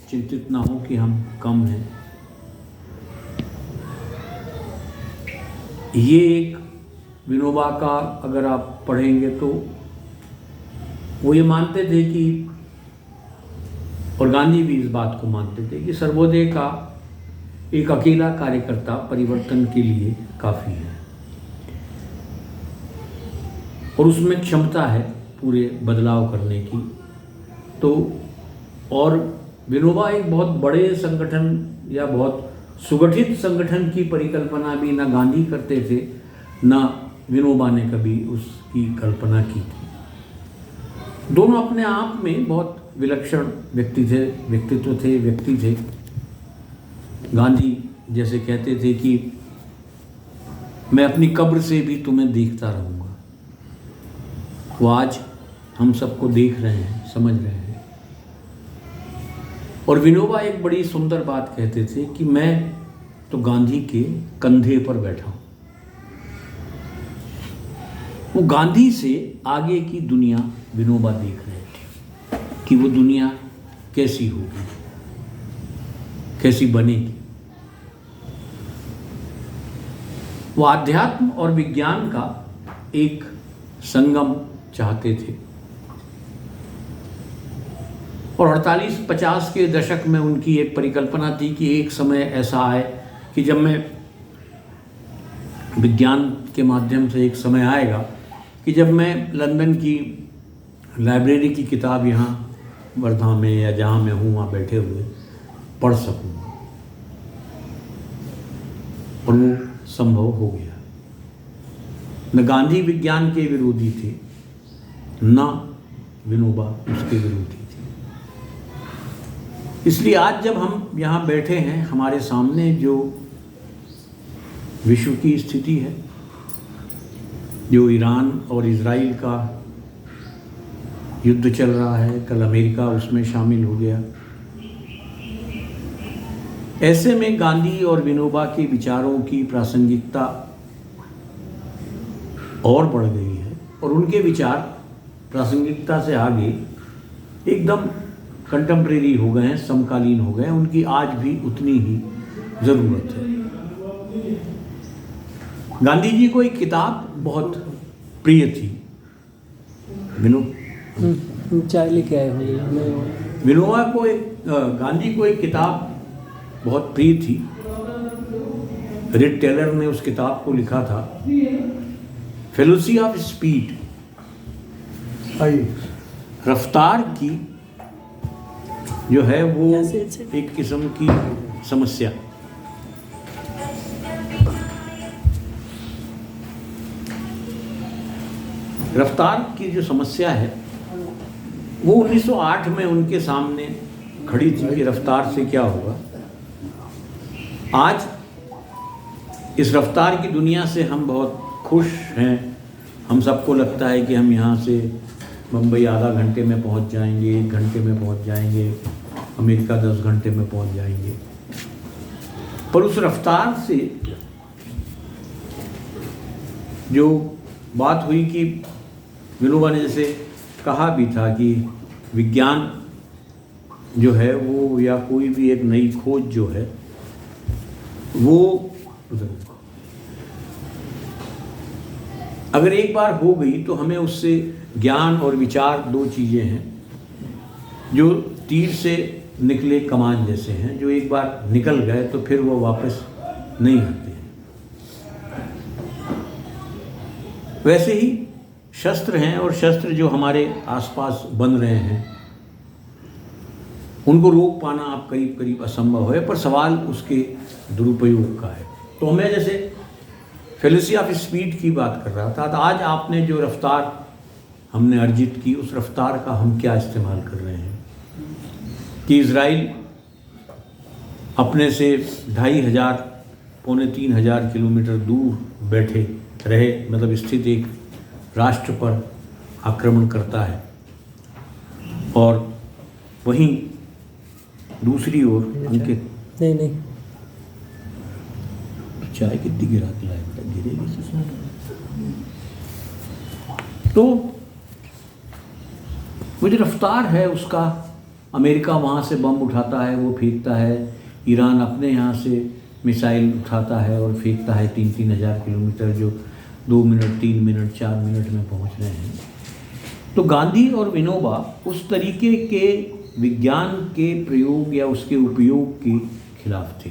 चिंतित ना हो कि हम कम हैं। ये एक विनोबा का अगर आप पढ़ेंगे तो वो ये मानते थे कि, और गांधी भी इस बात को मानते थे कि सर्वोदय का एक अकेला कार्यकर्ता परिवर्तन के लिए काफ़ी है और उसमें क्षमता है पूरे बदलाव करने की। तो और विनोबा एक बहुत बड़े संगठन या बहुत सुगठित संगठन की परिकल्पना भी ना गांधी करते थे, ना विनोबा ने कभी उसकी कल्पना की थी। दोनों अपने आप में बहुत विलक्षण व्यक्ति थे। गांधी जैसे कहते थे कि मैं अपनी कब्र से भी तुम्हें देखता रहूँगा। वो आज हम सबको देख रहे हैं, समझ रहे हैं। और विनोबा एक बड़ी सुंदर बात कहते थे कि मैं तो गांधी के कंधे पर बैठा हूँ। वो गांधी से आगे की दुनिया विनोबा देख रहे थे कि वो दुनिया कैसी होगी, कैसी बनेगी। वो आध्यात्म और विज्ञान का एक संगम चाहते थे और 48-50 के दशक में उनकी एक परिकल्पना थी कि एक समय ऐसा आए कि जब मैं विज्ञान के माध्यम से एक समय आएगा कि जब मैं लंदन की लाइब्रेरी की किताब यहाँ वर्धा में या जहाँ मैं हूँ वहाँ बैठे हुए पढ़ सकूँगा, और वो संभव हो गया। न गांधी विज्ञान के विरोधी थे, न विनोबा उसके विरोधी थे। इसलिए आज जब हम यहाँ बैठे हैं, हमारे सामने जो विश्व की स्थिति है, जो ईरान और इजराइल का युद्ध चल रहा है, कल अमेरिका उसमें शामिल हो गया, ऐसे में गांधी और विनोबा के विचारों की प्रासंगिकता और बढ़ गई है और उनके विचार प्रासंगिकता से आगे एकदम कंटेम्प्रेरी हो गए हैं, समकालीन हो गए हैं। उनकी आज भी उतनी ही ज़रूरत है। गांधी जी को एक किताब बहुत प्रिय थी। चाय लेके आए होंगे। विनोबा को गांधी को एक किताब बहुत प्रिय थी। रिड टेलर ने उस किताब को लिखा था, फिलॉसफी ऑफ स्पीड, रफ्तार की जो है वो एक किस्म की समस्या। रफ्तार की जो समस्या है वो 1908 में उनके सामने खड़ी थी कि रफ्तार से क्या होगा। आज इस रफ्तार की दुनिया से हम बहुत खुश हैं। हम सबको लगता है कि हम यहाँ से मुंबई आधा घंटे में पहुँच जाएंगे, 1 घंटे में पहुँच जाएंगे, अमेरिका 10 घंटे में पहुँच जाएंगे। पर उस रफ्तार से जो बात हुई कि विनोबा ने जैसे कहा भी था कि विज्ञान जो है वो, या कोई भी एक नई खोज जो है वो अगर एक बार हो गई तो हमें उससे ज्ञान और विचार, 2 चीज़ें हैं जो तीर से निकले कमान जैसे हैं, जो एक बार निकल गए तो फिर वो वापस नहीं आते हैं। वैसे ही शस्त्र हैं, और शस्त्र जो हमारे आसपास बन रहे हैं उनको रोक पाना आप करीब करीब असंभव है, पर सवाल उसके दुरुपयोग का है। तो मैं जैसे फिलॉसफी ऑफ स्पीड की बात कर रहा था, तो आज आपने जो रफ्तार हमने अर्जित की, उस रफ्तार का हम क्या इस्तेमाल कर रहे हैं कि इजराइल अपने से 2500 पौने 3000 किलोमीटर दूर बैठे रहे, मतलब स्थित एक राष्ट्र पर आक्रमण करता है, और वहीं दूसरी ओर उनके नहीं चाय कितनी गिरा के लाए, गिरेगी। तो वो जो रफ्तार है उसका अमेरिका वहाँ से बम उठाता है, वो फेंकता है, ईरान अपने यहाँ से मिसाइल उठाता है और फेंकता है 3-3 हज़ार किलोमीटर, जो 2 मिनट 3 मिनट 4 मिनट में पहुँच रहे हैं। तो गांधी और विनोबा उस तरीके के विज्ञान के प्रयोग या उसके उपयोग के खिलाफ थे।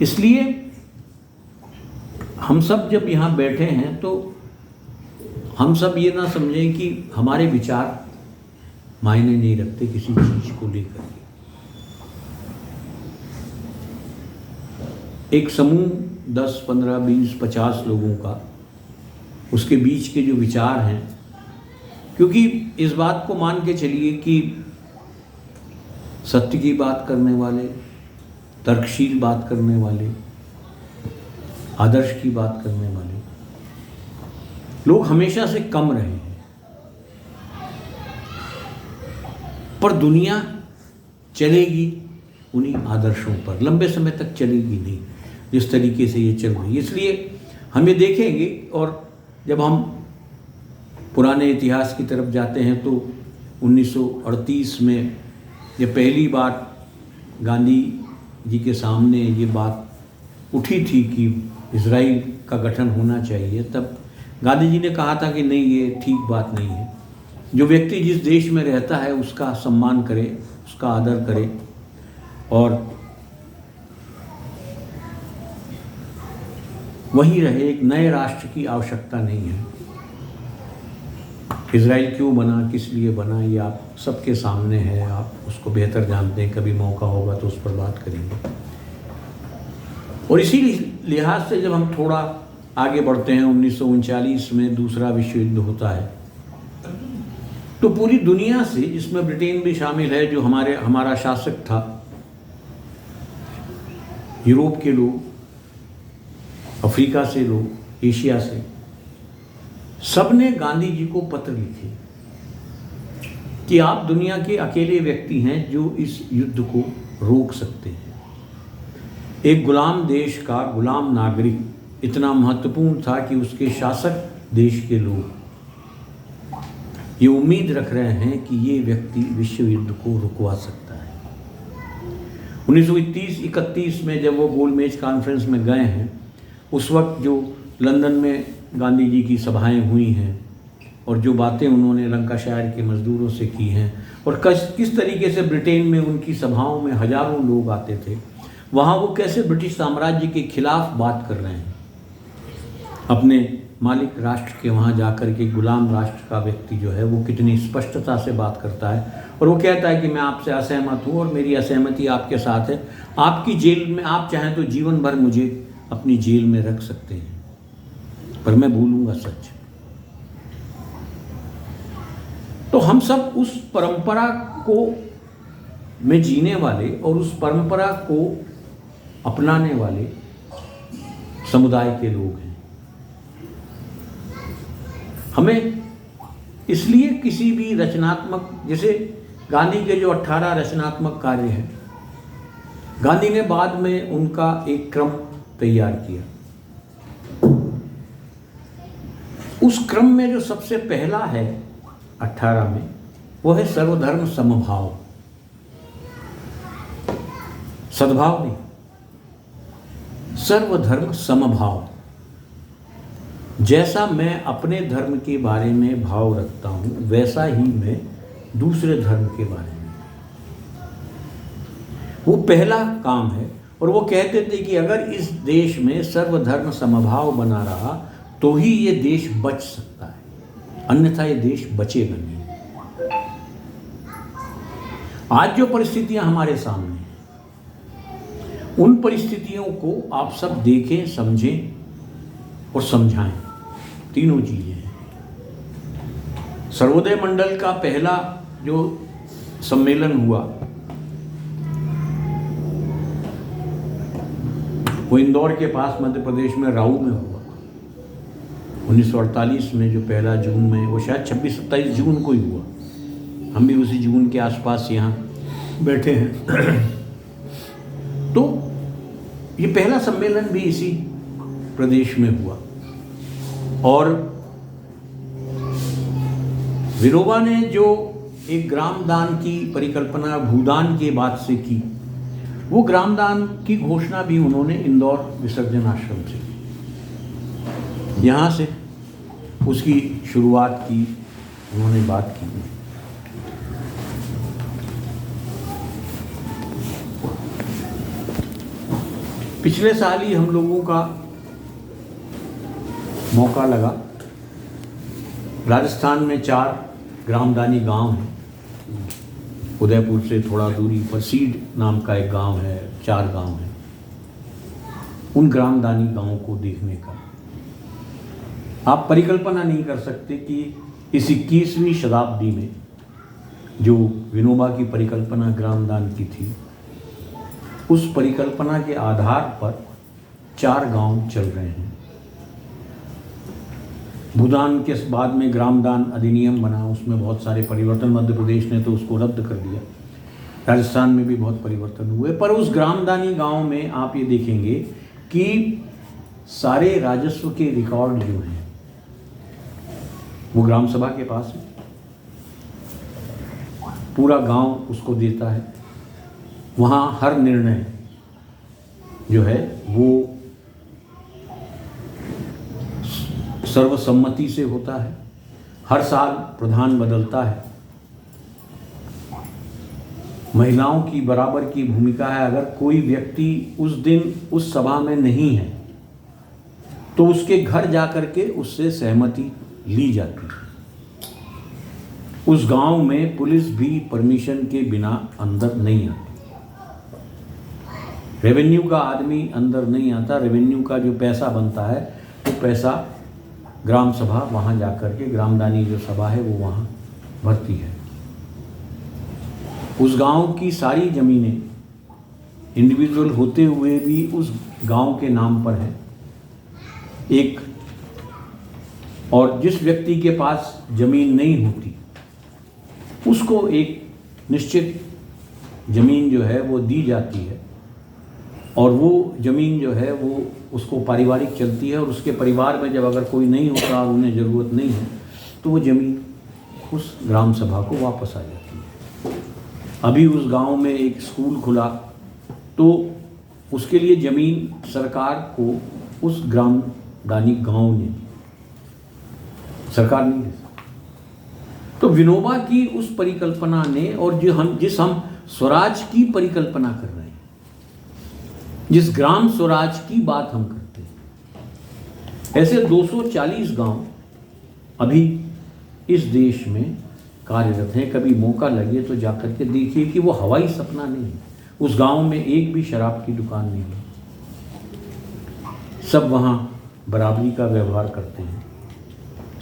इसलिए हम सब जब यहाँ बैठे हैं तो हम सब ये ना समझें कि हमारे विचार मायने नहीं रखते किसी चीज़ को लेकर के। एक समूह 10, 15, 20, 50 लोगों का, उसके बीच के जो विचार हैं, क्योंकि इस बात को मान के चलिए कि सत्य की बात करने वाले, तर्कशील बात करने वाले, आदर्श की बात करने वाले लोग हमेशा से कम रहे हैं, पर दुनिया चलेगी उन्हीं आदर्शों पर, लंबे समय तक चलेगी नहीं जिस तरीके से ये चल रही है। इसलिए हम ये देखेंगे, और जब हम पुराने इतिहास की तरफ जाते हैं तो 1938 में जब पहली बार गांधी जी के सामने ये बात उठी थी कि इजराइल का गठन होना चाहिए, तब गांधी जी ने कहा था कि नहीं, ये ठीक बात नहीं है। जो व्यक्ति जिस देश में रहता है उसका सम्मान करे, उसका आदर करे, और वहीं रहे। एक नए राष्ट्र की आवश्यकता नहीं है। इजराइल क्यों बना, किस लिए बना, ये आप सबके सामने है, आप उसको बेहतर जानते हैं। कभी मौका होगा तो उस पर बात करेंगे। और इसी लिहाज से जब हम थोड़ा आगे बढ़ते हैं, 1939 में दूसरा विश्व युद्ध होता है, तो पूरी दुनिया से, जिसमें ब्रिटेन भी शामिल है जो हमारा शासक था, यूरोप के लोग, अफ्रीका से लोग, एशिया से, सब ने गांधी जी को पत्र लिखे कि आप दुनिया के अकेले व्यक्ति हैं जो इस युद्ध को रोक सकते हैं। एक गुलाम देश का गुलाम नागरिक इतना महत्वपूर्ण था कि उसके शासक देश के लोग ये उम्मीद रख रहे हैं कि ये व्यक्ति विश्व युद्ध को रुकवा सकता है। 1931 में जब वो गोलमेज कॉन्फ्रेंस में गए हैं, उस वक्त जो लंदन में गांधी जी की सभाएं हुई हैं और जो बातें उन्होंने लंकाशायर के मजदूरों से की हैं, और किस तरीके से ब्रिटेन में उनकी सभाओं में हजारों लोग आते थे, वहाँ वो कैसे ब्रिटिश साम्राज्य के खिलाफ बात कर रहे हैं। अपने मालिक राष्ट्र के वहाँ जाकर के गुलाम राष्ट्र का व्यक्ति जो है वो कितनी स्पष्टता से बात करता है, और वो कहता है कि मैं आपसे असहमत हूँ और मेरी असहमति आपके साथ है। आपकी जेल में आप चाहें तो जीवन भर मुझे अपनी जेल में रख सकते हैं, पर मैं भूलूंगा सच। तो हम सब उस परंपरा को में जीने वाले और उस परंपरा को अपनाने वाले समुदाय के लोग हैं। हमें इसलिए किसी भी रचनात्मक, जैसे गांधी के जो 18 रचनात्मक कार्य हैं, गांधी ने बाद में उनका एक क्रम तैयार किया। उस क्रम में जो सबसे पहला है 18 में, वो है सर्वधर्म समभाव। सद्भाव नहीं, सर्वधर्म समभाव। जैसा मैं अपने धर्म के बारे में भाव रखता हूं, वैसा ही मैं दूसरे धर्म के बारे में। वो पहला काम है। और वो कहते थे कि अगर इस देश में सर्वधर्म समभाव बना रहा तो ही ये देश बच सकता है, अन्यथा ये देश बचेगा नहीं। आज जो परिस्थितियां हमारे सामने हैं, उन परिस्थितियों को आप सब देखें, समझें और समझाएं। तीनों चीजें हैं। सर्वोदय मंडल का पहला जो सम्मेलन हुआ वो इंदौर के पास मध्य प्रदेश में राऊ में हुआ 1948 में। जो पहला जून में, वो शायद 26-27 जून को ही हुआ। हम भी उसी जून के आसपास यहाँ बैठे हैं। तो ये पहला सम्मेलन भी इसी प्रदेश में हुआ। और विनोबा ने जो एक ग्राम दान की परिकल्पना भूदान के बाद से की। वो ग्राम दान की घोषणा भी उन्होंने इंदौर विसर्जन आश्रम से की। यहाँ से उसकी शुरुआत की, उन्होंने बात की। पिछले साल ही हम लोगों का मौका लगा, राजस्थान में 4 ग्रामदानी गांव हैं। उदयपुर से थोड़ा दूरी पर सीड नाम का एक गांव है, 4 गांव हैं। उन ग्रामदानी गांवों को देखने का आप परिकल्पना नहीं कर सकते कि इस 21वीं शताब्दी में जो विनोबा की परिकल्पना ग्रामदान की थी, उस परिकल्पना के आधार पर 4 गांव चल रहे हैं। भूदान के बाद में ग्रामदान अधिनियम बना, उसमें बहुत सारे परिवर्तन, मध्य प्रदेश ने तो उसको रद्द कर दिया, राजस्थान में भी बहुत परिवर्तन हुए। पर उस ग्रामदानी गांव में आप ये देखेंगे कि सारे राजस्व के रिकॉर्ड जो हैं वो ग्राम सभा के पास है। पूरा गांव उसको देता है। वहाँ हर निर्णय जो है वो सर्वसम्मति से होता है। हर साल प्रधान बदलता है। महिलाओं की बराबर की भूमिका है। अगर कोई व्यक्ति उस दिन उस सभा में नहीं है तो उसके घर जाकर के उससे सहमति ली जाती है। उस गांव में पुलिस भी परमिशन के बिना अंदर नहीं आती। रेवेन्यू का आदमी अंदर नहीं आता। रेवेन्यू का जो पैसा बनता है वो पैसा ग्राम सभा वहाँ जाकर के, ग्रामदानी जो सभा है वो वहाँ भरती है। उस गांव की सारी ज़मीनें इंडिविजुअल होते हुए भी उस गांव के नाम पर है एक। और जिस व्यक्ति के पास ज़मीन नहीं होती उसको एक निश्चित ज़मीन जो है वो दी जाती है, और वो ज़मीन जो है वो उसको पारिवारिक चलती है। और उसके परिवार में जब अगर कोई नहीं होता और उन्हें ज़रूरत नहीं है तो वो ज़मीन उस ग्राम सभा को वापस आ जाती है। अभी उस गांव में एक स्कूल खुला तो उसके लिए ज़मीन सरकार को उस ग्रामदानी गांव ने, सरकार नहीं दे सकती। तो विनोबा की उस परिकल्पना ने, और जिस हम स्वराज की परिकल्पना कर रहे हैं, जिस ग्राम स्वराज की बात हम करते हैं, ऐसे 240 गांव अभी इस देश में कार्यरत हैं। कभी मौका लगे तो जाकर के देखिए कि वो हवाई सपना नहीं है। उस गांव में एक भी शराब की दुकान नहीं है। सब वहाँ बराबरी का व्यवहार करते हैं।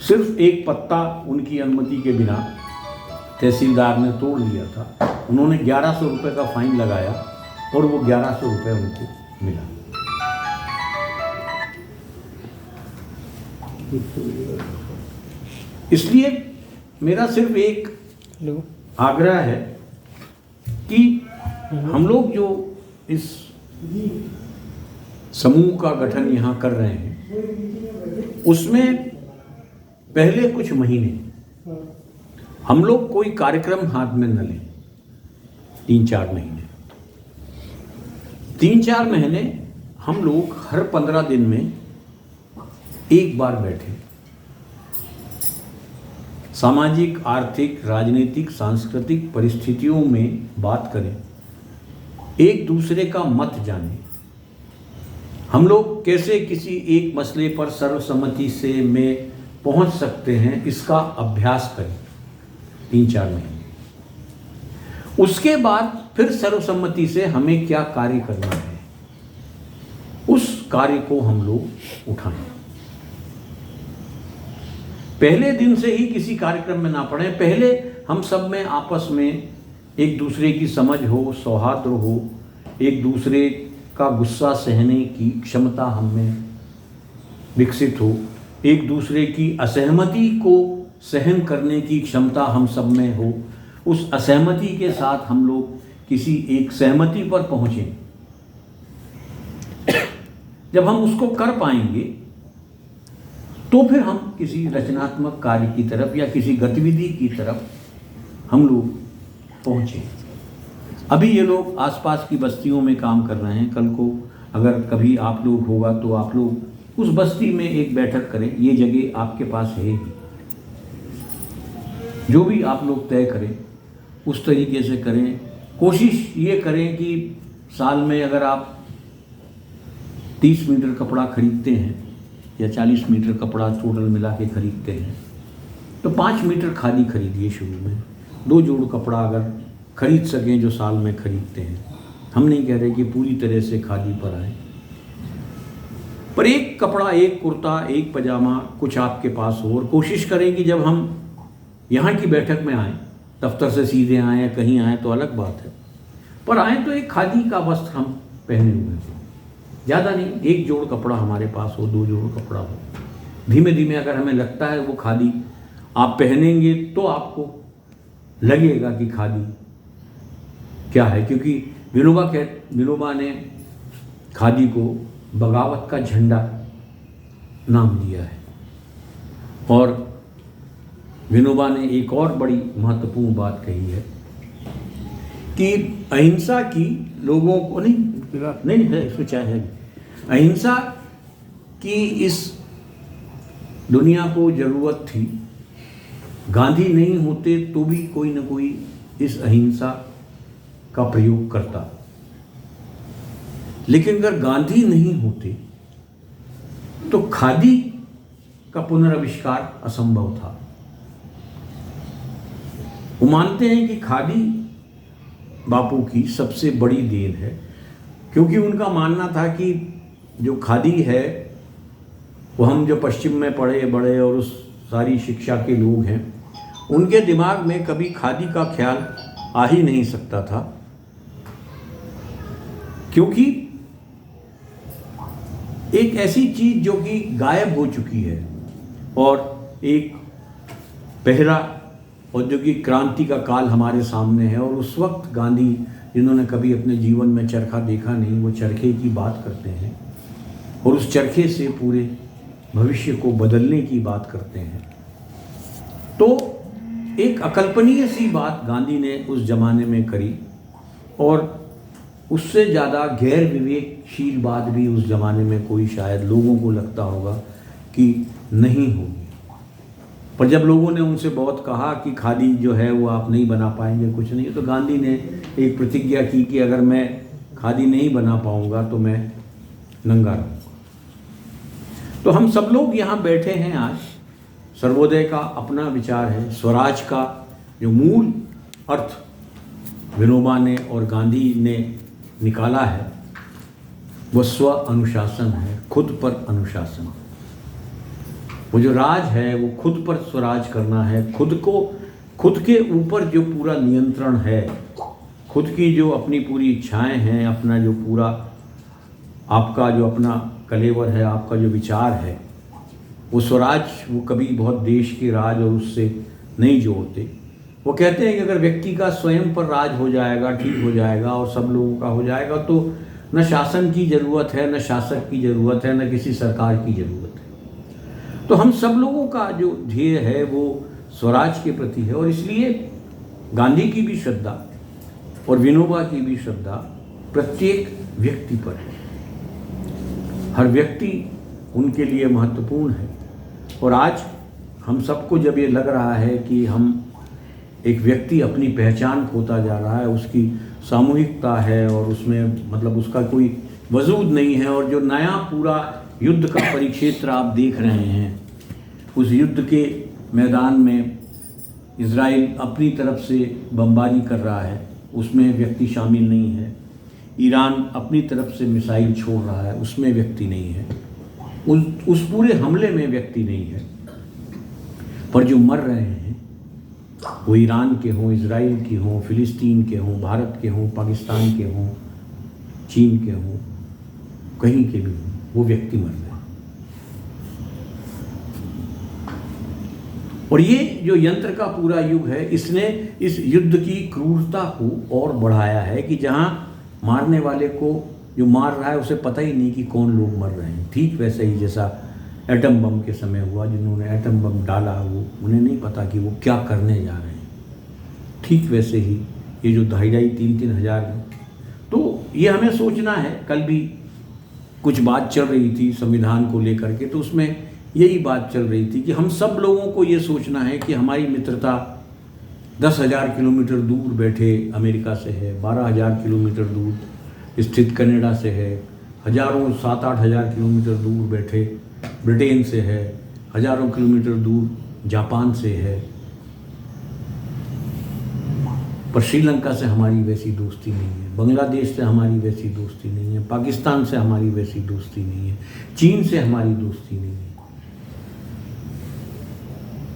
सिर्फ एक पत्ता उनकी अनुमति के बिना तहसीलदार ने तोड़ लिया था। उन्होंने 1100 रुपये का फाइन लगाया और वो 1100 रुपये उनको मिला। इसलिए मेरा सिर्फ एक आग्रह है कि हम लोग जो इस समूह का गठन यहाँ कर रहे हैं उसमें पहले कुछ महीने हम लोग कोई कार्यक्रम हाथ में न लें। 3-4 महीने 3-4 महीने हम लोग हर 15 दिन में एक बार बैठे, सामाजिक, आर्थिक, राजनीतिक, सांस्कृतिक परिस्थितियों में बात करें, एक दूसरे का मत जानें। हम लोग कैसे किसी एक मसले पर सर्वसम्मति से में पहुंच सकते हैं, इसका अभ्यास करें 3-4 महीने। उसके बाद फिर सर्वसम्मति से हमें क्या कार्य करना है, उस कार्य को हम लोग उठाएं। पहले दिन से ही किसी कार्यक्रम में ना पड़े। पहले हम सब में आपस में एक दूसरे की समझ हो, सौहार्द हो, एक दूसरे का गुस्सा सहने की क्षमता हम में विकसित हो, एक दूसरे की असहमति को सहन करने की क्षमता हम सब में हो। उस असहमति के साथ हम लोग किसी एक सहमति पर पहुँचें। जब हम उसको कर पाएंगे तो फिर हम किसी रचनात्मक कार्य की तरफ या किसी गतिविधि की तरफ हम लोग पहुँचे। अभी ये लोग आसपास की बस्तियों में काम कर रहे हैं। कल को अगर कभी आप लोग होगा तो आप लोग उस बस्ती में एक बैठक करें। ये जगह आपके पास है ही, जो भी आप लोग तय करें उस तरीके से करें। कोशिश ये करें कि साल में अगर आप 30 मीटर कपड़ा खरीदते हैं या 40 मीटर कपड़ा टोटल मिला के खरीदते हैं तो 5 मीटर खादी खरीदिए शुरू में। 2 जोड़ कपड़ा अगर खरीद सकें जो साल में खरीदते हैं। हम नहीं कह रहे कि पूरी तरह से खादी पर आए, पर एक कपड़ा, एक कुर्ता, एक पजामा कुछ आपके पास हो। और कोशिश करें कि जब हम यहाँ की बैठक में आएँ, दफ्तर से सीधे आएँ या कहीं आएँ तो अलग बात है, पर आएँ तो एक खादी का वस्त्र हम पहने हुए हो। ज़्यादा नहीं, 1 जोड़ कपड़ा हमारे पास हो, 2 जोड़ कपड़ा हो। धीमे धीमे अगर हमें लगता है वो खादी आप पहनेंगे तो आपको लगेगा कि खादी क्या है, क्योंकि विनोबा ने खादी को बगावत का झंडा नाम दिया है। और विनोबा ने एक और बड़ी महत्वपूर्ण बात कही है कि अहिंसा की लोगों को नहीं है, इसमें चाहे है अहिंसा की इस दुनिया को ज़रूरत थी। गांधी नहीं होते तो भी कोई न कोई इस अहिंसा का प्रयोग करता, लेकिन अगर गांधी नहीं होते तो खादी का पुनर्आविष्कार असंभव था। वो मानते हैं कि खादी बापू की सबसे बड़ी देन है, क्योंकि उनका मानना था कि जो खादी है वो हम जो पश्चिम में पढ़े बड़े और उस सारी शिक्षा के लोग हैं, उनके दिमाग में कभी खादी का ख्याल आ ही नहीं सकता था, क्योंकि एक ऐसी चीज़ जो कि गायब हो चुकी है। और एक पहला औद्योगिक क्रांति का काल हमारे सामने है, और उस वक्त गांधी, जिन्होंने कभी अपने जीवन में चरखा देखा नहीं, वो चरखे की बात करते हैं और उस चरखे से पूरे भविष्य को बदलने की बात करते हैं। तो एक अकल्पनीय सी बात गांधी ने उस जमाने में करी, और उससे ज़्यादा गैर विवेकशील बात भी उस ज़माने में कोई शायद लोगों को लगता होगा कि नहीं होगी। पर जब लोगों ने उनसे बहुत कहा कि खादी जो है वो आप नहीं बना पाएंगे, कुछ नहीं, तो गांधी ने एक प्रतिज्ञा की कि अगर मैं खादी नहीं बना पाऊंगा तो मैं नंगा रहूँगा। तो हम सब लोग यहाँ बैठे हैं आज। सर्वोदय का अपना विचार है। स्वराज का जो मूल अर्थ विनोबा ने और गांधी ने निकाला है वो स्व अनुशासन है, खुद पर अनुशासन। वो जो राज है वो खुद पर स्वराज करना है, खुद के ऊपर जो पूरा नियंत्रण है, खुद की जो अपनी पूरी इच्छाएं हैं, अपना जो पूरा आपका जो अपना कलेवर है, आपका जो विचार है, वो स्वराज वो कभी बहुत देश के राज और उससे नहीं जोड़ते। वो कहते हैं कि अगर व्यक्ति का स्वयं पर राज हो जाएगा, ठीक हो जाएगा और सब लोगों का हो जाएगा, तो न शासन की ज़रूरत है, न शासक की ज़रूरत है, न किसी सरकार की ज़रूरत है। तो हम सब लोगों का जो ध्येय है वो स्वराज के प्रति है, और इसलिए गांधी की भी श्रद्धा और विनोबा की भी श्रद्धा प्रत्येक व्यक्ति पर है। हर व्यक्ति उनके लिए महत्वपूर्ण है। और आज हम सबको जब ये लग रहा है कि हम एक व्यक्ति अपनी पहचान खोता जा रहा है, उसकी सामूहिकता है और उसमें मतलब उसका कोई वजूद नहीं है, और जो नया पूरा युद्ध का परिक्षेत्र आप देख रहे हैं, उस युद्ध के मैदान में इजराइल अपनी तरफ से बमबारी कर रहा है, उसमें व्यक्ति शामिल नहीं है। ईरान अपनी तरफ से मिसाइल छोड़ रहा है, उसमें व्यक्ति नहीं है। उस पूरे हमले में व्यक्ति नहीं है। पर जो मर रहे हैं वो ईरान के हों, इजराइल के हों, फिलिस्तीन के हों, भारत के हों, पाकिस्तान के हों, चीन के हों, कहीं के भी हों, वो व्यक्ति मर रहे हैं। और ये जो यंत्र का पूरा युग है, इसने इस युद्ध की क्रूरता को और बढ़ाया है कि जहाँ मारने वाले को जो मार रहा है उसे पता ही नहीं कि कौन लोग मर रहे हैं। ठीक वैसे ही जैसा एटम बम के समय हुआ, जिन्होंने एटम बम डाला वो उन्हें नहीं पता कि वो क्या करने जा रहे हैं। ठीक वैसे ही ये जो 2,500-3,000 हैं। तो ये हमें सोचना है। कल भी कुछ बात चल रही थी संविधान को लेकर के, तो उसमें यही बात चल रही थी कि हम सब लोगों को ये सोचना है कि हमारी मित्रता 10,000 किलोमीटर दूर बैठे अमेरिका से है, 12,000 किलोमीटर दूर स्थित कनाडा से है, हजारों 7-8 हज़ार किलोमीटर दूर बैठे ब्रिटेन से है, हजारों किलोमीटर दूर जापान से है, पर श्रीलंका से हमारी वैसी दोस्ती नहीं है, बांग्लादेश से हमारी वैसी दोस्ती नहीं है, पाकिस्तान से हमारी वैसी दोस्ती नहीं है, चीन से हमारी दोस्ती नहीं है।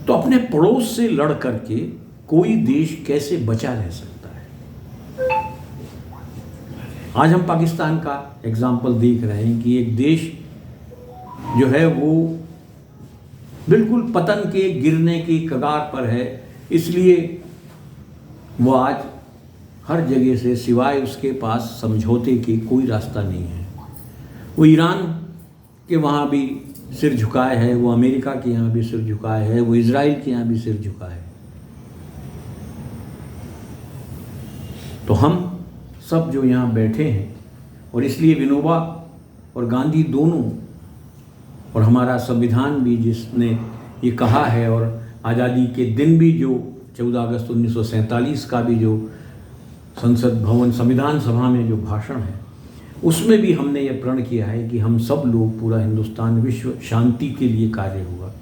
तो अपने पड़ोस से लड़ करके कोई देश कैसे बचा रह सकता है? आज हम पाकिस्तान का एग्जाम्पल देख रहे हैं कि एक देश जो है वो बिल्कुल पतन के, गिरने की कगार पर है, इसलिए वो आज हर जगह से सिवाय उसके पास समझौते के कोई रास्ता नहीं है। वो ईरान के वहाँ भी सिर झुकाए है, वो अमेरिका के यहाँ भी सिर झुकाए है, वो इजराइल के यहाँ भी सिर झुकाए है। तो हम सब जो यहाँ बैठे हैं, और इसलिए विनोबा और गांधी दोनों, और हमारा संविधान भी जिसने ये कहा है, और आज़ादी के दिन भी जो 14 अगस्त 1947 का भी जो संसद भवन संविधान सभा में जो भाषण है, उसमें भी हमने ये प्रण किया है कि हम सब लोग, पूरा हिंदुस्तान विश्व शांति के लिए कार्य होगा।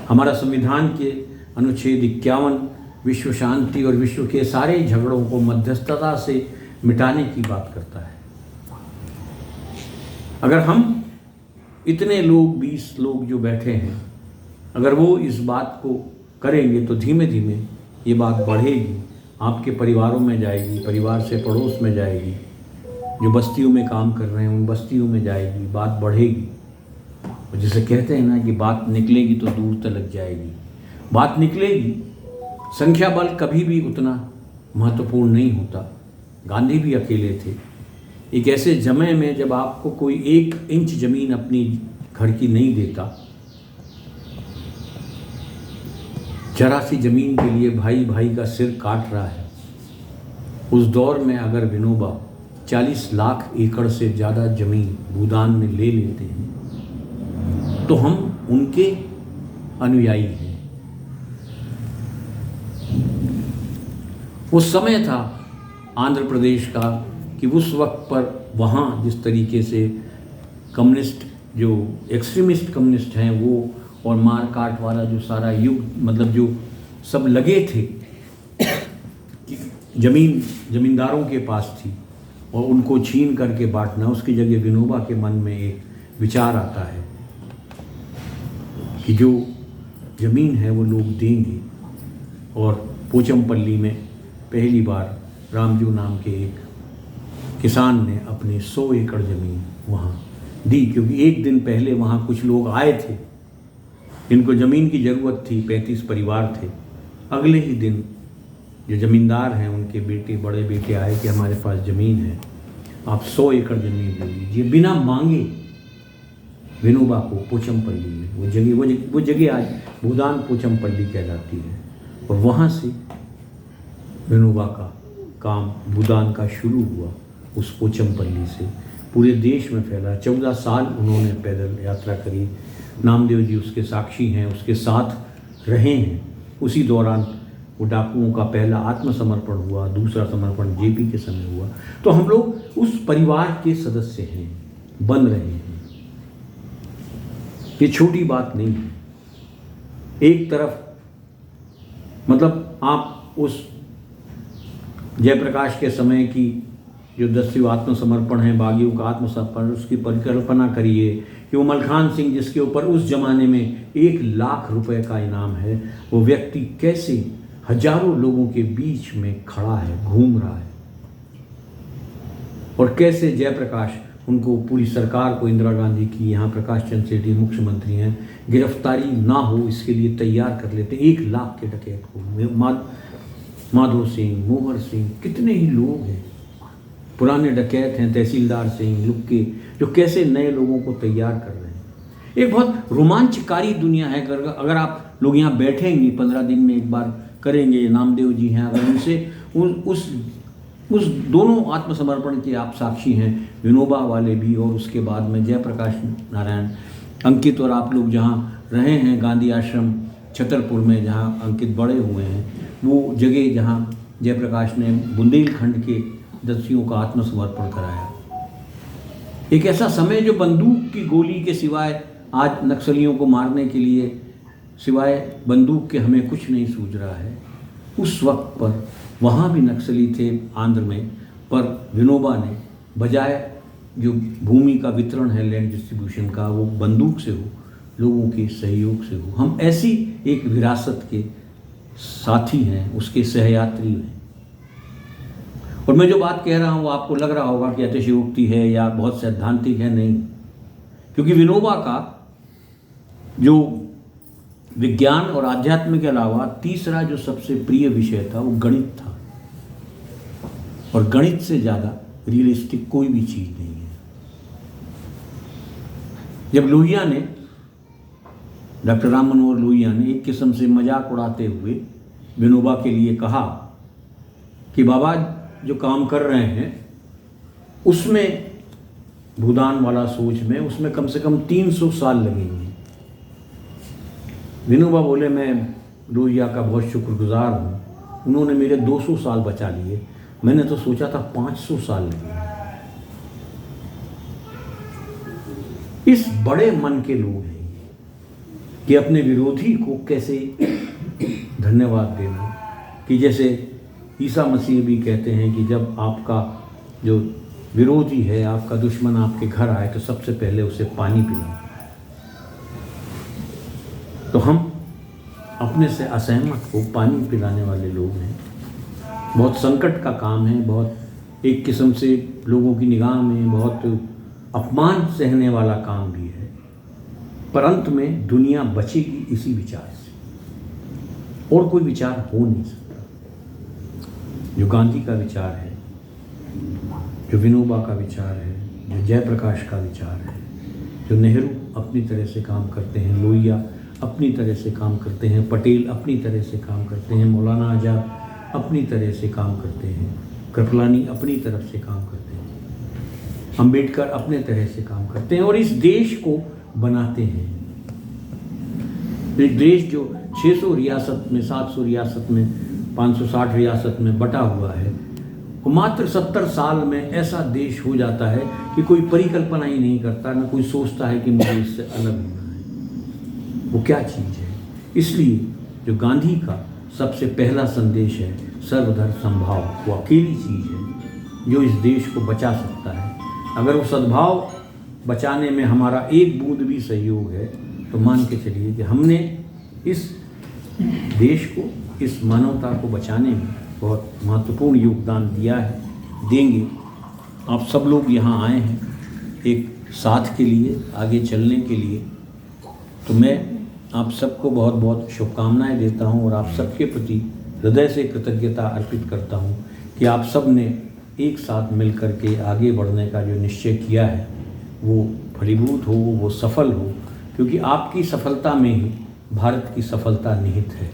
हमारा संविधान के अनुच्छेद 51 विश्व शांति और विश्व के सारे झगड़ों को मध्यस्थता से मिटाने की बात करता है। अगर हम इतने लोग, 20 लोग जो बैठे हैं, अगर वो इस बात को करेंगे तो धीमे धीमे ये बात बढ़ेगी, आपके परिवारों में जाएगी, परिवार से पड़ोस में जाएगी, जो बस्तियों में काम कर रहे हैं उन बस्तियों में जाएगी, बात बढ़ेगी। और जैसे कहते हैं ना कि बात निकलेगी तो दूर तक जाएगी, बात निकलेगी। संख्या बल कभी भी उतना महत्वपूर्ण नहीं होता। गांधी भी अकेले थे। एक ऐसे समय में जब आपको कोई 1 इंच ज़मीन अपनी घर की नहीं देता, जरा सी ज़मीन के लिए भाई भाई का सिर काट रहा है, उस दौर में अगर विनोबा 40 लाख एकड़ से ज़्यादा ज़मीन भूदान में ले लेते हैं तो हम उनके अनुयायी हैं। वो समय था आंध्र प्रदेश का कि उस वक्त पर वहाँ जिस तरीके से कम्युनिस्ट, जो एक्सट्रीमिस्ट कम्युनिस्ट हैं वो, और मार काट वाला जो सारा युग, मतलब जो सब लगे थे कि ज़मींदारों के पास थी और उनको छीन करके बांटना, उसकी जगह विनोबा के मन में एक विचार आता है कि जो ज़मीन है वो लोग देंगे। और पोचमपल्ली में पहली बार रामजू नाम के एक किसान ने अपनी 100 एकड़ ज़मीन वहाँ दी, क्योंकि एक दिन पहले वहाँ कुछ लोग आए थे जिनको ज़मीन की ज़रूरत थी, 35 परिवार थे। अगले ही दिन जो ज़मींदार हैं उनके बेटे, बड़े बेटे आए कि हमारे पास ज़मीन है, आप 100 एकड़ ज़मीन ले लीजिए, बिना मांगे विनोबा को पोचमपल्ली में, वो जगह आज भूदान पोचमपल्ली कहलाती है। और वहाँ से विनोबा का काम भूदान का शुरू हुआ, उस पोचमपल्ली से पूरे देश में फैला। 14 साल उन्होंने पैदल यात्रा करी। नामदेव जी उसके साक्षी हैं, उसके साथ रहे हैं। उसी दौरान वो डाकुओं का पहला आत्मसमर्पण हुआ, दूसरा समर्पण जेपी के समय हुआ। तो हम लोग उस परिवार के सदस्य हैं, बन रहे हैं। ये छोटी बात नहीं है। एक तरफ मतलब आप उस जयप्रकाश के समय की जो 10वीं आत्मसमर्पण है, बागियों का आत्मसमर्पण, उसकी परिकल्पना करिए कि वो मलखान सिंह, जिसके ऊपर उस ज़माने में 1 लाख रुपए का इनाम है, वो व्यक्ति कैसे हजारों लोगों के बीच में खड़ा है, घूम रहा है। और कैसे जयप्रकाश, उनको पूरी सरकार को, इंदिरा गांधी की, यहाँ प्रकाश चंद्र सेठी मुख्यमंत्री हैं, गिरफ्तारी ना हो इसके लिए तैयार कर लेते। 1 लाख के डकैत को, माधो सिंह, मोहर सिंह, कितने ही लोग हैं, पुराने डकैत हैं, तहसीलदार सिंह, लुक्के, जो कैसे नए लोगों को तैयार कर रहे हैं। एक बहुत रोमांचकारी दुनिया है। अगर आप लोग यहाँ बैठेंगे, 15 दिन में एक बार करेंगे, नामदेव जी हैं, अगर उनसे उस दोनों आत्मसमर्पण के आप साक्षी हैं, विनोबा वाले भी और उसके बाद में जयप्रकाश नारायण, अंकित और आप लोग जहाँ रहे हैं गांधी आश्रम छतरपुर में, जहाँ अंकित बड़े हुए हैं, वो जगह जहाँ जयप्रकाश ने बुंदेलखंड के दस्युओं का आत्मसमर्पण कराया। एक ऐसा समय जो बंदूक की गोली के सिवाय आज नक्सलियों को मारने के लिए सिवाय बंदूक के हमें कुछ नहीं सूझ रहा है। उस वक्त पर वहाँ भी नक्सली थे आंध्र में, पर विनोबा ने बजाय जो भूमि का वितरण है, लैंड डिस्ट्रीब्यूशन का, वो बंदूक से हो, लोगों के सहयोग से हो। हम ऐसी एक विरासत के साथी हैं, उसके सहयात्री हैं। और मैं जो बात कह रहा हूँ आपको लग रहा होगा कि अतिशयोक्ति है या बहुत सैद्धांतिक है, नहीं, क्योंकि विनोबा का जो विज्ञान और आध्यात्म के अलावा तीसरा जो सबसे प्रिय विषय था वो गणित था, और गणित से ज़्यादा रियलिस्टिक कोई भी चीज़ नहीं है। जब लोहिया ने, डॉक्टर राम मनोहर लोहिया ने एक किस्म से मजाक उड़ाते हुए विनोबा के लिए कहा कि बाबा जो काम कर रहे हैं उसमें, भूदान वाला सोच में, उसमें कम से कम 300 साल लगेंगे। विनोबा बोले, मैं लोहिया का बहुत शुक्रगुजार हूँ, उन्होंने मेरे 200 साल बचा लिए, मैंने तो सोचा था 500 साल लगेंगे। इस बड़े मन के लोग हैं कि अपने विरोधी को कैसे धन्यवाद देना, कि जैसे ईसा मसीह भी कहते हैं कि जब आपका जो विरोधी है, आपका दुश्मन आपके घर आए तो सबसे पहले उसे पानी पिलाओ। तो हम अपने से असहमत को पानी पिलाने वाले लोग हैं। बहुत संकट का काम है, बहुत एक किस्म से लोगों की निगाह में बहुत अपमान सहने वाला काम भी है, पर अंत में दुनिया बचेगी इसी विचार से, और कोई विचार हो नहीं सकता। जो गांधी का विचार है, जो विनोबा का विचार है, जो जयप्रकाश का विचार है, जो नेहरू अपनी तरह से काम करते हैं, लोहिया अपनी तरह से काम करते हैं, पटेल अपनी तरह से काम करते हैं, मौलाना आज़ाद अपनी तरह से काम करते हैं, कृपलानी अपनी तरफ से काम करते हैं, अंबेडकर अपने तरह से काम करते हैं, और इस देश को बनाते हैं। एक देश जो 600 रियासत में, 700 रियासत में, 560 रियासत में बटा हुआ है, वो मात्र 70 साल में ऐसा देश हो जाता है कि कोई परिकल्पना ही नहीं करता, ना कोई सोचता है कि मुझे इससे अलग होना है। वो क्या चीज़ है? इसलिए जो गांधी का सबसे पहला संदेश है, सर्वधर्म समभाव, वो अकेली चीज़ है जो इस देश को बचा सकता है। अगर वो सद्भाव बचाने में हमारा एक बूंद भी सहयोग है तो मान के चलिए कि हमने इस देश को, इस मानवता को बचाने में बहुत महत्वपूर्ण योगदान दिया है, देंगे। आप सब लोग यहाँ आए हैं एक साथ के लिए, आगे चलने के लिए, तो मैं आप सबको बहुत बहुत शुभकामनाएं देता हूँ और आप सबके प्रति हृदय से कृतज्ञता अर्पित करता हूँ कि आप सब ने एक साथ मिल कर के आगे बढ़ने का जो निश्चय किया है वो फलीभूत हो, वो सफल हो, क्योंकि आपकी सफलता में ही भारत की सफलता निहित है।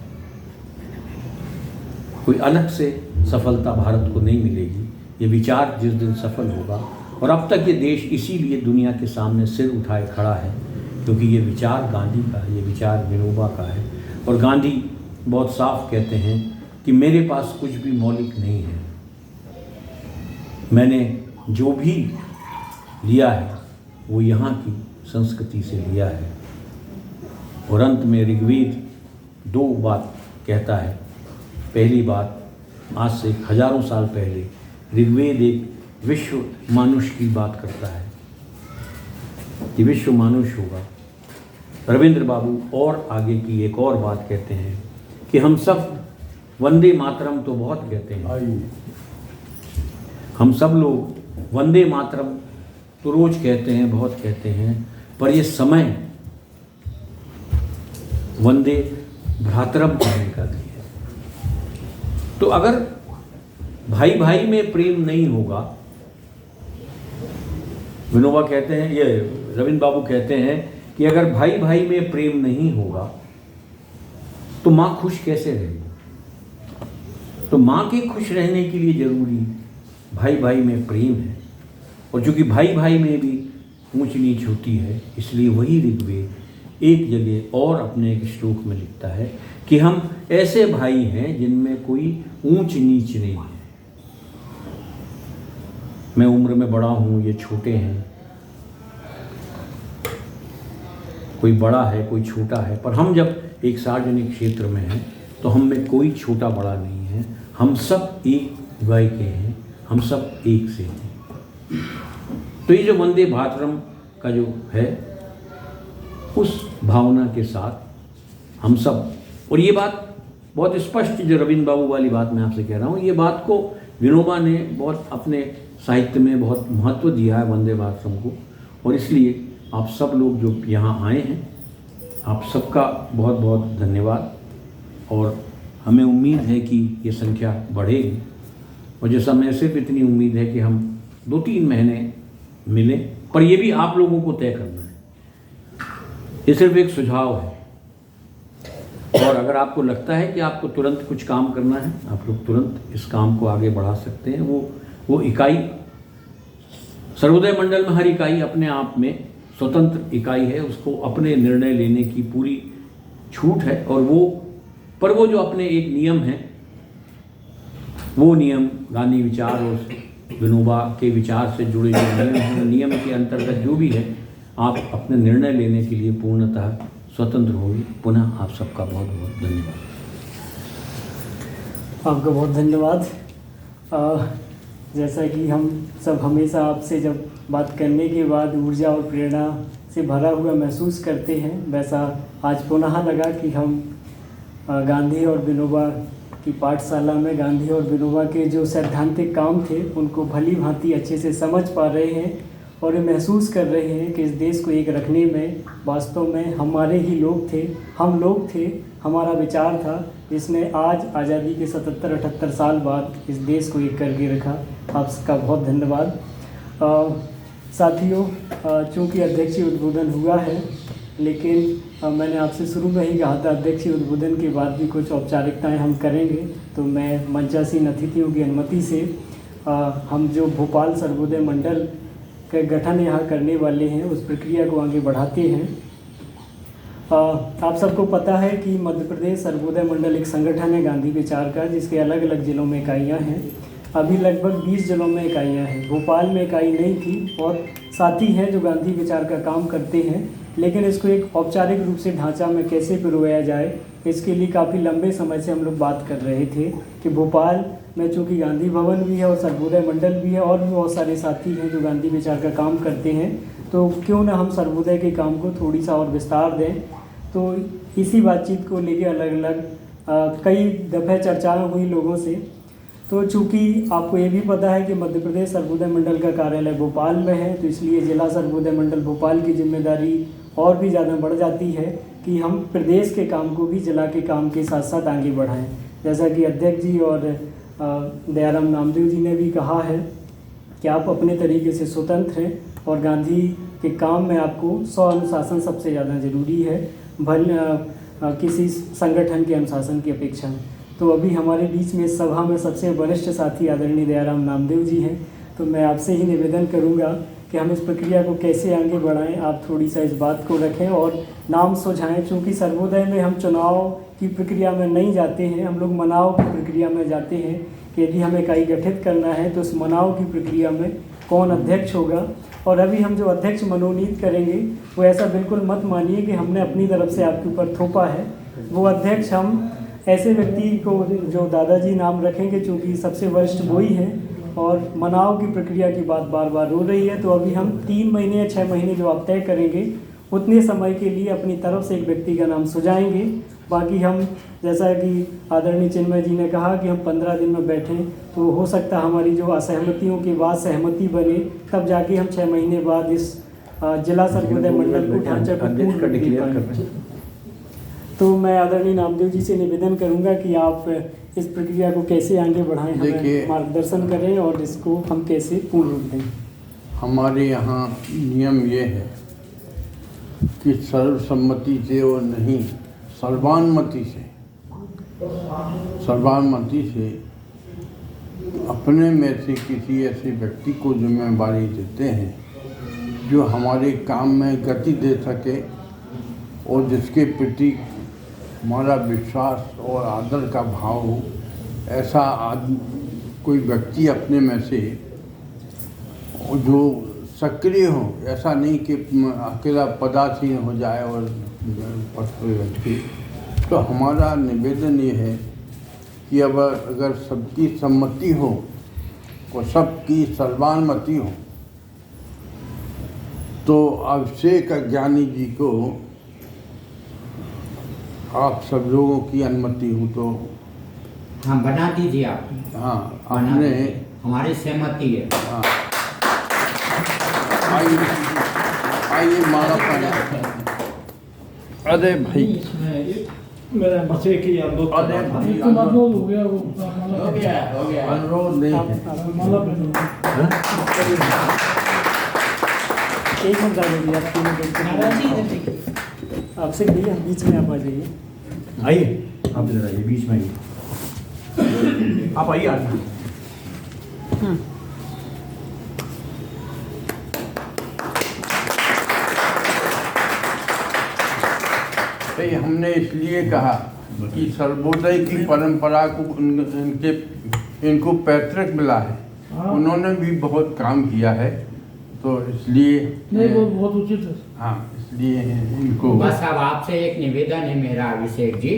कोई अलग से सफलता भारत को नहीं मिलेगी। ये विचार जिस दिन सफल होगा, और अब तक ये देश इसीलिए दुनिया के सामने सिर उठाए खड़ा है क्योंकि ये विचार गांधी का है, ये विचार विनोबा का है। और गांधी बहुत साफ कहते हैं कि मेरे पास कुछ भी मौलिक नहीं है, मैंने जो भी लिया है वो यहाँ की संस्कृति से लिया है। और अंत में ऋग्वेद 2 बात कहता है। पहली बात, आज से हजारों साल पहले ऋग्वेद एक विश्व मानुष की बात करता है कि विश्व मानुष होगा। रविंद्र बाबू और आगे की एक और बात कहते हैं कि हम सब वंदे मातरम तो बहुत कहते हैं, हम सब लोग वंदे मातरम तो रोज कहते हैं, बहुत कहते हैं, पर ये समय वंदे भ्रातरम कहने का भी है। तो अगर भाई भाई में प्रेम नहीं होगा, विनोबा कहते हैं, ये रविंद्र बाबू कहते हैं कि अगर भाई भाई में प्रेम नहीं होगा तो माँ खुश कैसे रहेगी? तो माँ के खुश रहने के लिए जरूरी भाई भाई में प्रेम है, और चूँकि भाई भाई में भी ऊंच नीच होती है, इसलिए वही ऋग्वेद एक जगह और अपने एक श्लोक में लिखता है कि हम ऐसे भाई हैं जिनमें कोई ऊंच नीच नहीं है। मैं उम्र में बड़ा हूँ, ये छोटे हैं, कोई बड़ा है कोई छोटा है, पर हम जब एक सार्वजनिक क्षेत्र में हैं तो हम में कोई छोटा बड़ा नहीं है, हम सब एक वय के हैं, हम सब एक से हैं। तो ये जो वंदे मातरम का जो है, उस भावना के साथ हम सब, और ये बात बहुत स्पष्ट, जो रविंद्र बाबू वाली बात मैं आपसे कह रहा हूँ, ये बात को विनोबा ने बहुत अपने साहित्य में बहुत महत्व दिया है वंदे मातरम को, और इसलिए आप सब लोग जो यहाँ आए हैं, आप सबका बहुत बहुत धन्यवाद। और हमें उम्मीद है कि ये संख्या बढ़ेगी, और जैसा मैं सिर्फ इतनी उम्मीद है कि हम 2-3 महीने मिलें, पर ये भी आप लोगों को तय करना है, ये सिर्फ एक सुझाव है। और अगर आपको लगता है कि आपको तुरंत कुछ काम करना है, आप लोग तुरंत इस काम को आगे बढ़ा सकते हैं। वो इकाई, सर्वोदय मंडल में हर इकाई अपने आप में स्वतंत्र इकाई है, उसको अपने निर्णय लेने की पूरी छूट है, और वो जो अपने एक नियम है, वो नियम गांधी विचार और विनोबा के विचार से जुड़े जो नियम हैं, नियम के अंतर्गत जो भी है, आप अपने निर्णय लेने के लिए पूर्णतः स्वतंत्र होगी। पुनः आप सबका बहुत बहुत धन्यवाद। आपका बहुत धन्यवाद। जैसा कि हम सब हमेशा आपसे जब बात करने के बाद ऊर्जा और प्रेरणा से भरा हुआ महसूस करते हैं, वैसा आज पुनः लगा कि हम गांधी और विनोबा की पाठशाला में गांधी और विनोबा के जो सैद्धांतिक काम थे उनको भली भांति अच्छे से समझ पा रहे हैं, और ये महसूस कर रहे हैं कि इस देश को एक रखने में वास्तव में हमारे ही लोग थे, हम लोग थे, हमारा विचार था, जिसने आज आज़ादी के 77-78 साल बाद इस देश को एक करके रखा। आप सबका बहुत धन्यवाद। साथियों, चूँकि अध्यक्षीय उद्बोधन हुआ है, लेकिन मैंने आपसे शुरू में ही कहा था अध्यक्षीय उद्बोधन के बाद भी कुछ औपचारिकताएं हम करेंगे, तो मैं मंचासीन अतिथियों की अनुमति से हम जो भोपाल सर्वोदय मंडल का गठन यहाँ करने वाले हैं उस प्रक्रिया को आगे बढ़ाते हैं। आप सबको पता है कि मध्य प्रदेश सर्वोदय मंडल एक संगठन है गांधी विचार का, जिसके अलग अलग ज़िलों में इकाइयाँ हैं। अभी लगभग 20 जिलों में इकाइयाँ हैं। भोपाल में इकाई नहीं थी, और साथी हैं जो गांधी विचार का काम करते हैं, लेकिन इसको एक औपचारिक रूप से ढांचा में कैसे पिरोया जाए, इसके लिए काफ़ी लंबे समय से हम लोग बात कर रहे थे कि भोपाल में चूँकि गांधी भवन भी है और सर्वोदय मंडल भी है, और भी बहुत सारे साथी हैं जो गांधी विचार का काम करते हैं, तो क्यों ना हम सर्वोदय के काम को थोड़ी सा और विस्तार दें। तो इसी बातचीत को लेके अलग अलग कई दफ़े चर्चाएँ हुई लोगों से। तो चूँकि आपको ये भी पता है कि मध्य प्रदेश सर्वोदय मंडल का कार्यालय भोपाल में है, तो इसलिए जिला सर्वोदय मंडल भोपाल की जिम्मेदारी और भी ज़्यादा बढ़ जाती है कि हम प्रदेश के काम को भी जिला के काम के साथ साथ आगे बढ़ाएं। जैसा कि अध्यक्ष जी और दयाराम नामदेव जी ने भी कहा है कि आप अपने तरीके से स्वतंत्र हैं, और गांधी के काम में आपको स्वअनुशासन सबसे ज़्यादा ज़रूरी है, किसी संगठन के अनुशासन की अपेक्षा। तो अभी हमारे बीच में सभा में सबसे वरिष्ठ साथी आदरणीय दयाराम नामदेव जी हैं, तो मैं आपसे ही निवेदन करूंगा कि हम इस प्रक्रिया को कैसे आगे बढ़ाएं, आप थोड़ी सा इस बात को रखें और नाम सुझाएं। चूँकि सर्वोदय में हम चुनाव की प्रक्रिया में नहीं जाते हैं, हम लोग मनाव की प्रक्रिया में जाते हैं कि यदि हमें इकाई गठित करना है तो उस मनाव की प्रक्रिया में कौन अध्यक्ष होगा। और अभी हम जो अध्यक्ष मनोनीत करेंगे वो ऐसा बिल्कुल मत मानिए कि हमने अपनी तरफ से आपके ऊपर थोपा है। वो अध्यक्ष हम ऐसे व्यक्ति को जो दादाजी नाम रखेंगे, चूँकि सबसे वरिष्ठ वही हैं और मनाव की प्रक्रिया की बात बार बार हो रही है, तो अभी हम 3 महीने या 6 महीने जो आप तय करेंगे उतने समय के लिए अपनी तरफ से एक व्यक्ति का नाम सुझाएंगे। बाकी हम, जैसा कि आदरणीय चिन्मय जी ने कहा कि हम 15 दिन में बैठें, तो हो सकता है हमारी जो असहमतियों के बाद सहमति बने, तब जाके हम 6 महीने बाद इस जिला सर्वोदय मंडल को ढांचा को पूर्ण डिक्लेयर कर रहे हैं। तो मैं आदरणीय नामदेव जी से निवेदन करूंगा कि आप इस प्रक्रिया को कैसे आगे बढ़ाएं, हमें मार्गदर्शन करें और इसको हम कैसे पूर्ण रूप दें। हमारे यहाँ नियम ये है कि सर्वसम्मति से और नहीं, सर्वानुमति से अपने में से किसी ऐसे व्यक्ति को जिम्मेदारी देते हैं जो हमारे काम में गति दे सके और जिसके प्रति हमारा विश्वास और आदर का भाव हो, ऐसा कोई व्यक्ति अपने में से जो सक्रिय हो, ऐसा नहीं कि अकेला पदासीन हो जाए और व्यक्ति। तो हमारा निवेदन ये है कि अब अगर सबकी सम्मति हो और सबकी सर्वानुमति हो तो अभिषेक अज्ञानी जी को आप सब लोगों की अनुमति हो तो हाँ बना दीजिए आप। हाँ बना आपने दीजिए, हमारी सहमति है। हाँ आइए माला पहना। अरे भाई मेरा बच्चे की अनुरोध अरे भाई अनुरोध हो गया वो अनुरोध नहीं है। माला पहनो। एक मिनट जाने आप तीनों देखते आपसे भैया बीच में आप आ जाइए। आइए आप इधर आइए, बीच में आइए, आप आइए आगे। तो ये हमने इसलिए कहा कि सर्वोदय की परंपरा को इनको पैतृक मिला है, उन्होंने भी बहुत काम किया है, तो इसलिए नहीं वो बहुत उचित है। हाँ इसलिए इनको बस अब आपसे एक निवेदन है मेरा अभिषेक जी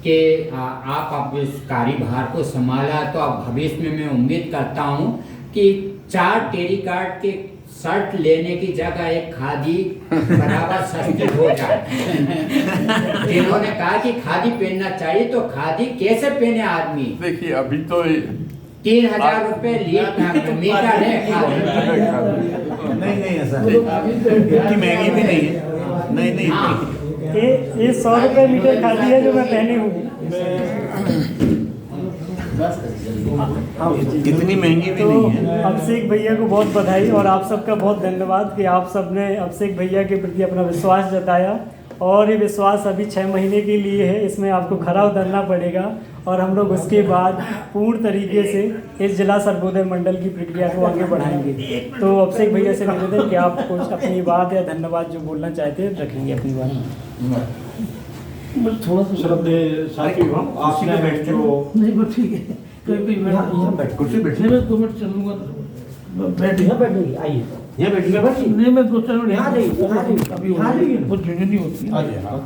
कि आप अब इस कार्यभार को संभाला तो अब भविष्य में मैं उम्मीद करता हूँ कि 4 टेरिकॉट के शर्ट लेने की जगह एक खादी बराबर सस्ती हो जाए। जिन्होंने कहा कि खादी पहनना चाहिए तो खादी कैसे पहने आदमी? देखिए अभी तो 3000 रुपए मीटर है खादी। नहीं नहीं ऐसा नहीं, इतनी महंगी भी नहीं है। नहीं नहीं हाँ। ये 100 रुपये मीटर खादी है जो मैं पहनी हूँ। इतनी महंगी भी तो नहीं है। अभिषेक भैया को बहुत बधाई और आप सबका बहुत धन्यवाद कि आप सबने अभिषेक भैया के प्रति अपना विश्वास जताया, और ये विश्वास अभी 6 महीने के लिए है, इसमें आपको खरा उतरना पड़ेगा और हम लोग उसके बाद पूर्ण तरीके से इस जिला सर्वोदय मंडल की प्रक्रिया को आगे बढ़ाएंगे। तो अभिषेक भैया से निवेदन कि आप कुछ अपनी बात या धन्यवाद जो बोलना चाहते हैं रखेंगे अपनी बात। बस थोड़ा सा श्रद्धे साथी हो, आपने बैठ जो नहीं बस ठीक है कभी मैं यहाँ बैठ, कुर्सी बैठिए। मैं 2 मिनट चलूंगा तो बैठिए। यहाँ बैठेगी, आइए। यहाँ बैठिए, बैठिए। नहीं मैं 2-4 मिनट यहाँ जाइए, यहाँ जाइए, अभी यहाँ जाइए। बहुत जगह नहीं होती। आ जाइए, हाँ।